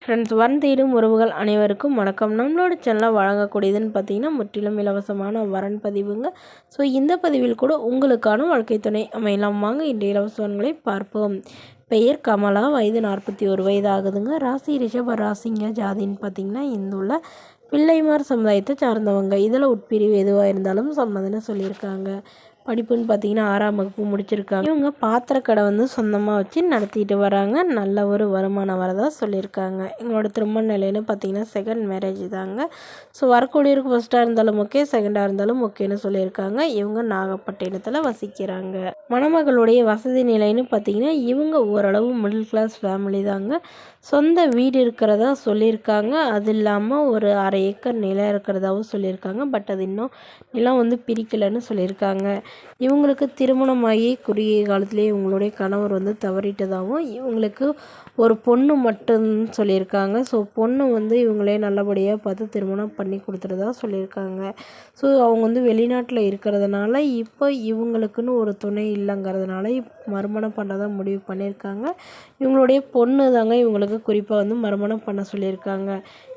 Friends, வரன் தேடும் உறவுகள் அனைவருக்கும் வணக்கம். நம்மளோட சேனலில் வழங்கக்கூடியதுன்னு பார்த்தீங்கன்னா முற்றிலும் இலவசமான வரன் பதிவுங்க. ஸோ இந்த பதிவில் கூட உங்களுக்கான வாழ்க்கை துணை அமையலாம். வாங்க இன்றைய இலவச வரன்களை பார்ப்போம். பெயர் கமலா, வயது 41 வயது ஆகுதுங்க. ராசி ரிஷப ராசிங்க. ஜாதின்னு பார்த்தீங்கன்னா இந்துள்ள பிள்ளைமார் சமுதாயத்தை சார்ந்தவங்க. இதில் உட்பிரிவு எதுவாக இருந்தாலும் சம்மதம்னு சொல்லியிருக்காங்க. படிப்புன்னு பார்த்தீங்கன்னா 6ஆம் வகுப்பு முடிச்சிருக்காங்க. இவங்க பாத்திர கடை சொந்தமாக வச்சு நடத்திட்டு வராங்க. நல்ல ஒரு வருமானம் வரதா சொல்லியிருக்காங்க. எங்களோட திருமண நிலைன்னு பார்த்தீங்கன்னா செகண்ட் மேரேஜ் தாங்க. ஸோ வரக்கூடியவருக்கு ஃபஸ்ட்டாக இருந்தாலும் ஓகே, செகண்டாக இருந்தாலும் ஓகேன்னு சொல்லியிருக்காங்க. இவங்க நாகப்பட்டினத்தில் வசிக்கிறாங்க. மணமகளுடைய வசதி நிலைன்னு பார்த்தீங்கன்னா இவங்க ஓரளவு மிடில் கிளாஸ் ஃபேமிலி தாங்க. சொந்த வீடு இருக்கிறதா சொல்லியிருக்காங்க. அது இல்லாமல் ஒரு 1/2 ஏக்கர் நிலம் இருக்கிறதாவும் சொல்லியிருக்காங்க. பட் அது இன்னும் நிலம் பிரிக்கலைன்னு சொல்லியிருக்காங்க. இவங்களுக்கு திருமணமாகி குறுகிய காலத்திலேயே இவங்களுடைய கணவர் தவறிட்டதாகவும் இவங்களுக்கு ஒரு பொண்ணு மட்டும் சொல்லியிருக்காங்க. ஸோ பொண்ணு இவங்களே நல்லபடியாக பார்த்து திருமணம் பண்ணி கொடுத்துறதா சொல்லியிருக்காங்க. ஸோ அவங்க வெளிநாட்டில் இருக்கிறதுனால இப்போ இவங்களுக்குன்னு ஒரு துணை இல்லைங்கிறதுனால மறுமணம் பண்ணுறதா முடிவு பண்ணியிருக்காங்க. இவங்களுடைய பொண்ணு தாங்க இவங்களுக்கு குறிப்பாக மறுமணம் பண்ண சொல்லியிருக்காங்க.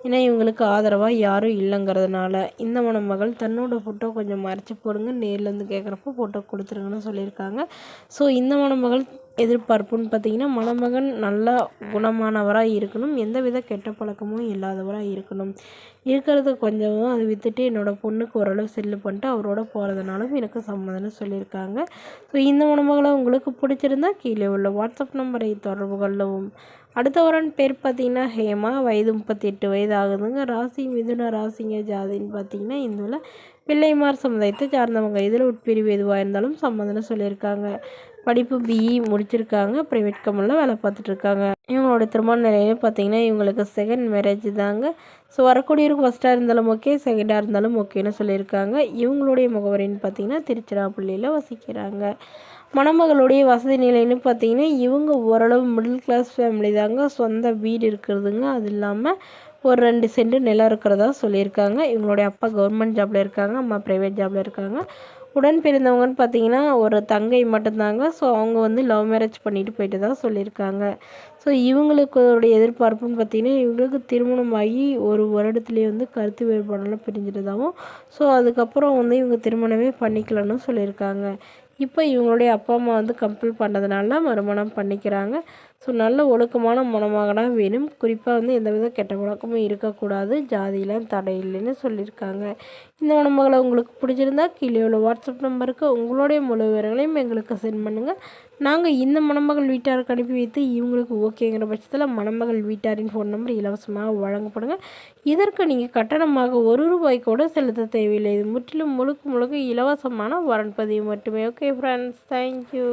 ஏன்னா இவங்களுக்கு ஆதரவாக யாரும் இல்லைங்கிறதுனால இந்த மணமகள் தன்னோட ஃபோட்டோ கொஞ்சம் மறைச்சி போடுங்க, நேரில் கேட்குறப்போ ஃபோட்டோ கொடுத்துருங்கன்னு சொல்லியிருக்காங்க. ஸோ இந்த மணமகள் எதிர்பார்ப்புன்னு பார்த்தீங்கன்னா மணமகன் நல்லா குணமானவராக இருக்கணும், எந்தவித கெட்ட பழக்கமும் இல்லாதவராக இருக்கணும். இருக்கிறது கொஞ்சம் அதை விற்றுட்டு என்னோடய பொண்ணுக்கு ஓரளவு செல்லு பண்ணிட்டு அவரோட போகிறதுனாலும் எனக்கு சம்மதம்னு சொல்லியிருக்காங்க. ஸோ இந்த மணமகளை உங்களுக்கு பிடிச்சிருந்தா கீழே உள்ள வாட்ஸ்அப் நம்பரை தொடர்பு கொள்ளவும். அடுத்த வரன் பேர் பார்த்தீங்கன்னா ஹேமா, வயது 38 வயது ஆகுதுங்க. ராசி மிதுன ராசிங்க. ஜாதின்னு பார்த்தீங்கன்னா இந்துல பிள்ளைமார் சமுதாயத்தை சார்ந்தவங்க. இதில் உட்பிரிவு எதுவாக இருந்தாலும் சம்மதம்னு சொல்லியிருக்காங்க. படிப்பு பிஇ முடிச்சிருக்காங்க. ப்ரைவேட் கம்பெனியில் வேலை பார்த்துட்ருக்காங்க. இவங்களோட திருமண நிலையில பார்த்தீங்கன்னா இவங்களுக்கு செகண்ட் மேரேஜ் தாங்க. ஸோ வரக்கூடியவருக்கு ஃபஸ்ட்டாக இருந்தாலும் ஓகே, செகண்டாக இருந்தாலும் ஓகேன்னு சொல்லியிருக்காங்க. இவங்களுடைய முகவரின்னு பார்த்தீங்கன்னா திருச்சிராப்பள்ளியில் வசிக்கிறாங்க. மணமகளுடைய வசதி நிலைன்னு பார்த்தீங்கன்னா இவங்க ஓரளவு மிடில் கிளாஸ் ஃபேமிலி தாங்க. சொந்த வீடு இருக்கிறதுங்க. அது இல்லாமல் ஒரு 2 சென்ட் நிலம் இருக்கிறதா சொல்லியிருக்காங்க. இவங்களுடைய அப்பா கவர்மெண்ட் ஜாபில் இருக்காங்க, அம்மா ப்ரைவேட் ஜாபில் இருக்காங்க. உடன் பிறந்தவங்கன்னு பார்த்தீங்கன்னா ஒரு தங்கை மட்டும்தாங்க. ஸோ அவங்க லவ் மேரேஜ் பண்ணிட்டு போயிட்டு தான் சொல்லியிருக்காங்க. ஸோ இவங்களுடைய எதிர்பார்ப்புன்னு பார்த்தீங்கன்னா இவங்களுக்கு திருமணமாகி ஒரு வருடத்துலேயே கருத்து வேறுபாடெல்லாம் பிரிஞ்சிட்டதாகவும், ஸோ அதுக்கப்புறம் இவங்க திருமணமே பண்ணிக்கலன்னு சொல்லியிருக்காங்க. இப்போ இவங்களுடைய அப்பா அம்மா கம்பல் பண்ணதுனால மறுமணம் பண்ணிக்கிறாங்க. ஸோ நல்ல ஒழுக்கமான மணமகனாக வேணும். குறிப்பாக எந்தவித கெட்ட பழக்கமும் இருக்கக்கூடாது. ஜாதியெலாம் தடை இல்லைன்னு சொல்லியிருக்காங்க. இந்த மணமகளை உங்களுக்கு பிடிச்சிருந்தா கீழே உள்ள வாட்ஸ்அப் நம்பருக்கு உங்களுடைய முழு விவரங்களையும் எங்களுக்கு சென்ட் பண்ணுங்கள். நாங்கள் இந்த மணமகள் வீட்டாருக்கு அனுப்பி வைத்து இவங்களுக்கு ஓகேங்கிற பட்சத்தில் மணமகள் வீட்டாரின் ஃபோன் நம்பர் இலவசமாக வழங்கப்படுங்க. இதற்கு நீங்கள் கட்டணமாக ₹1 கூட செலுத்த தேவையில்லை. இது முற்றிலும் முழுக்க இலவசமான வரன் பதிவு மட்டுமே. Okay friends, thank you.